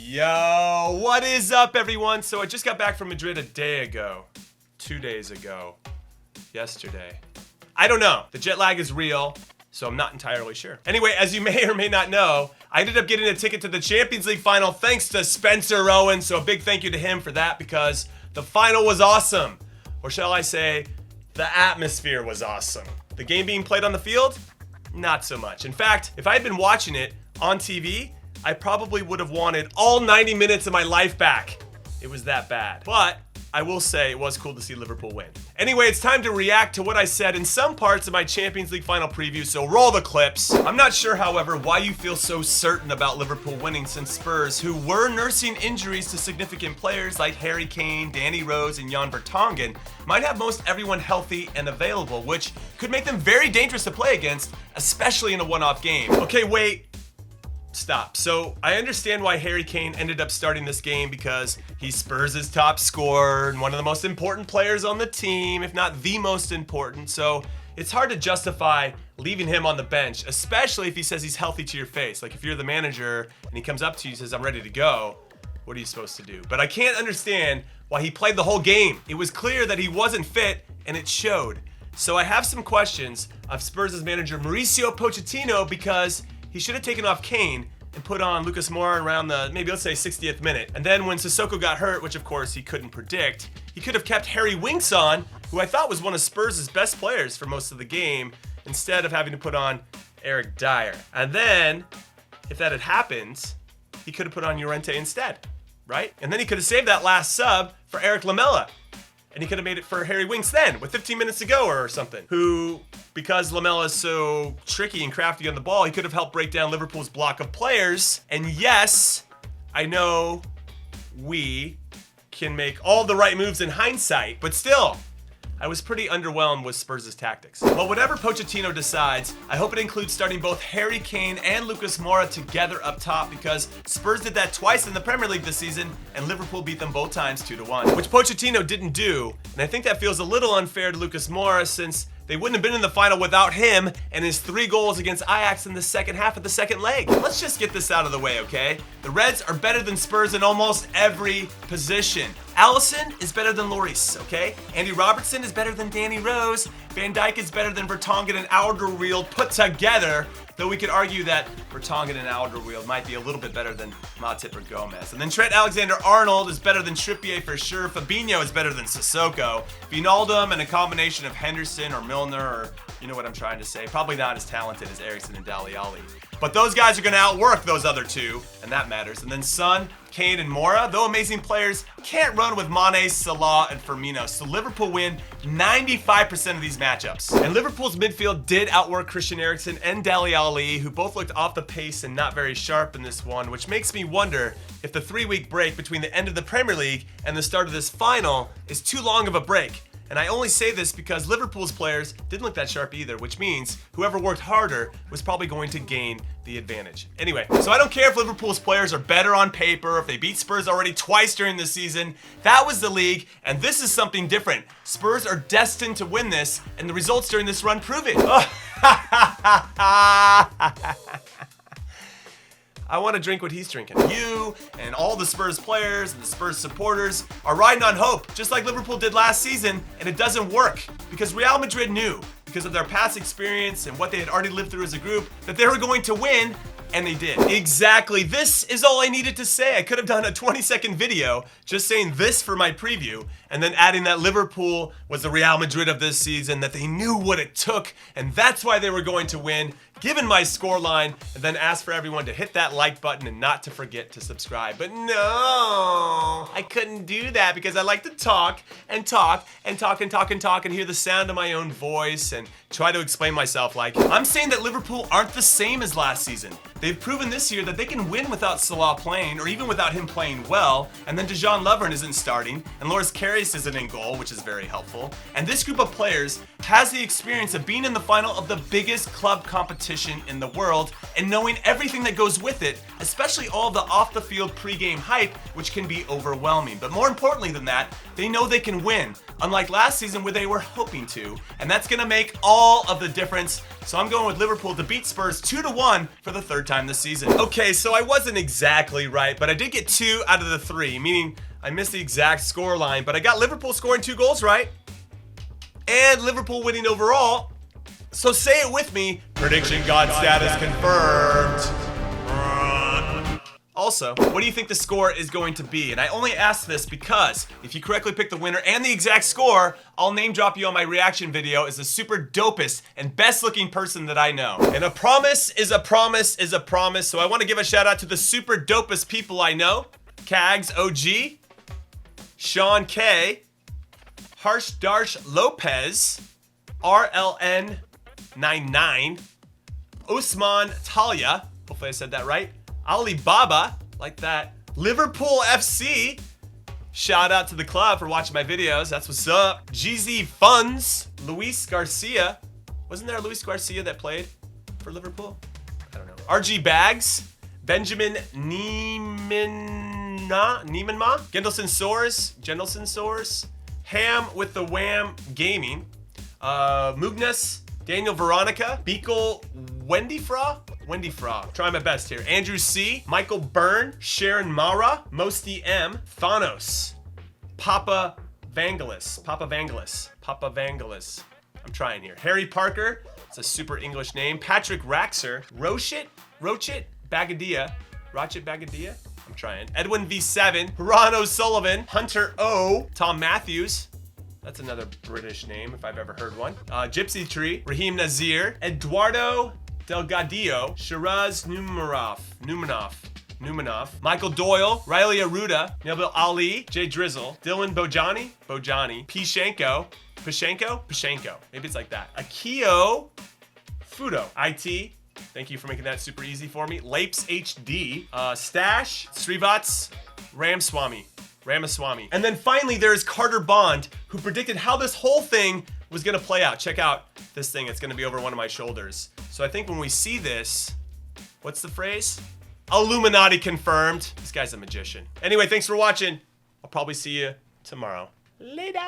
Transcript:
Yo, what is up, everyone? So I just got back from Madrid a day ago, 2 days ago, yesterday. I don't know. The jet lag is real, so I'm not entirely sure. Anyway, as you may or may not know, I ended up getting a ticket to the Champions League final thanks to Spencer Owen, so a big thank you to him for that because the final was awesome. Or shall I say, the atmosphere was awesome. The game being played on the field? Not so much. In fact, if I had been watching it on TV, I probably would have wanted all 90 minutes of my life back. It was that bad. But I will say it was cool to see Liverpool win. Anyway, it's time to react to what I said in some parts of my Champions League final preview, so roll the clips. I'm not sure, however, why you feel so certain about Liverpool winning since Spurs, who were nursing injuries to significant players like Harry Kane, Danny Rose, and Jan Vertonghen, might have most everyone healthy and available, which could make them very dangerous to play against, especially in a one-off game. Okay, wait. Stop. So I understand why Harry Kane ended up starting this game because he's Spurs' top scorer and one of the most important players on the team, if not the most important. So it's hard to justify leaving him on the bench, especially if he says he's healthy to your face. Like if you're the manager and he comes up to you and says, I'm ready to go, what are you supposed to do? But I can't understand why he played the whole game. It was clear that he wasn't fit and it showed. So I have some questions of Spurs' manager Mauricio Pochettino because he should have taken off Kane and put on Lucas Moura around the, maybe let's say 60th minute. And then when Sissoko got hurt, which of course he couldn't predict, he could have kept Harry Winks on, who I thought was one of Spurs' best players for most of the game, instead of having to put on Eric Dyer. And then, if that had happened, he could have put on Llorente instead, right? And then he could have saved that last sub for Eric Lamela. And he could have made it for Harry Winks then, with 15 minutes to go or something. Who, because Lamela is so tricky and crafty on the ball, he could have helped break down Liverpool's block of players. And yes, I know we can make all the right moves in hindsight, but still, I was pretty underwhelmed with Spurs' tactics. But whatever Pochettino decides, I hope it includes starting both Harry Kane and Lucas Moura together up top because Spurs did that twice in the Premier League this season and Liverpool beat them both times 2-1, which Pochettino didn't do. And I think that feels a little unfair to Lucas Moura since they wouldn't have been in the final without him and his 3 goals against Ajax in the second half of the second leg. Let's just get this out of the way, okay? The Reds are better than Spurs in almost every position. Alisson is better than Lloris, okay? Andy Robertson is better than Danny Rose. Van Dijk is better than Vertonghen and Alderweireld put together, though we could argue that Vertonghen and Alderweireld might be a little bit better than Matip or Gomez. And then Trent Alexander-Arnold is better than Trippier for sure. Fabinho is better than Sissoko. Wijnaldum and a combination of Henderson or Milner or you know what I'm trying to say. Probably not as talented as Eriksen and Dele Alli. But those guys are going to outwork those other two, and that matters. And then Son, Kane, and Moura, though amazing players, can't run with Mane, Salah, and Firmino. So Liverpool win 95% of these matchups. And Liverpool's midfield did outwork Christian Eriksen and Dele Alli, who both looked off the pace and not very sharp in this one, which makes me wonder if the 3-week break between the end of the Premier League and the start of this final is too long of a break. And I only say this because Liverpool's players didn't look that sharp either, which means whoever worked harder was probably going to gain the advantage. Anyway, so I don't care if Liverpool's players are better on paper, if they beat Spurs already twice during the season. That was the league, and this is something different. Spurs are destined to win this, and the results during this run prove it. I want to drink what he's drinking. You and all the Spurs players and the Spurs supporters are riding on hope, just like Liverpool did last season, and it doesn't work because Real Madrid knew, because of their past experience and what they had already lived through as a group, that they were going to win, and they did. Exactly. This is all I needed to say. I could have done a 20-second video just saying this for my preview and then adding that Liverpool was the Real Madrid of this season, that they knew what it took, and that's why they were going to win, given my scoreline, and then ask for everyone to hit that like button and not to forget to subscribe. But no, I couldn't do that because I like to talk and talk and talk and talk and talk and hear the sound of my own voice and try to explain myself like, I'm saying that Liverpool aren't the same as last season. They've proven this year that they can win without Salah playing, or even without him playing well, and then Dejan Lovren isn't starting, and Loris Karius isn't in goal, which is very helpful. And this group of players has the experience of being in the final of the biggest club competition competition in the world and knowing everything that goes with it, especially all the off-the-field pregame hype, which can be overwhelming. But more importantly than that, they know they can win, unlike last season where they were hoping to, and that's gonna make all of the difference. So I'm going with Liverpool to beat Spurs 2-1 for the third time this season. Okay, so I wasn't exactly right, but I did get 2 out of the 3, meaning I missed the exact score line, but I got Liverpool scoring 2 goals right, and Liverpool winning overall. So say it with me, prediction god status confirmed. Also, what do you think the score is going to be? And I only ask this because if you correctly pick the winner and the exact score, I'll name drop you on my reaction video as the super dopest and best looking person that I know. And a promise is a promise is a promise. So I want to give a shout out to the super dopest people I know. Kags OG, Sean K, Harsh Darsh Lopez, RLN99, Usman Talia, hopefully I said that right, Alibaba, like that, Liverpool FC, shout out to the club for watching my videos, that's what's up, GZ Funds, Luis Garcia, wasn't there a Luis Garcia that played for Liverpool? I don't know. RG Bags, Benjamin Niemanma, Gendelson Soares, Ham with the Wham Gaming, Mugnas, Daniel Veronica, Beekle Wendyfra, trying my best here. Andrew C, Michael Byrne, Sharon Mara, Mosti M, Thanos, Papa Vangelis. I'm trying here. Harry Parker, it's a super English name. Patrick Raxer, Rochit Bagadia, I'm trying. Edwin V7, Haran O'Sullivan, Hunter O, Tom Matthews, that's another British name if I've ever heard one. Gypsy Tree, Raheem Nazir, Eduardo Delgadillo, Shiraz Numanov, Michael Doyle, Riley Aruda, Nabil Ali, Jay Drizzle, Dylan Bojani, Pishenko, maybe it's like that. Akio Fudo, IT, thank you for making that super easy for me. Lapes HD, Stash, Srivats, Ramaswamy. And then finally, there's Carter Bond, who predicted how this whole thing was gonna play out. Check out this thing, it's gonna be over one of my shoulders. So I think when we see this, what's the phrase? Illuminati confirmed. This guy's a magician. Anyway, thanks for watching. I'll probably see you tomorrow. Later.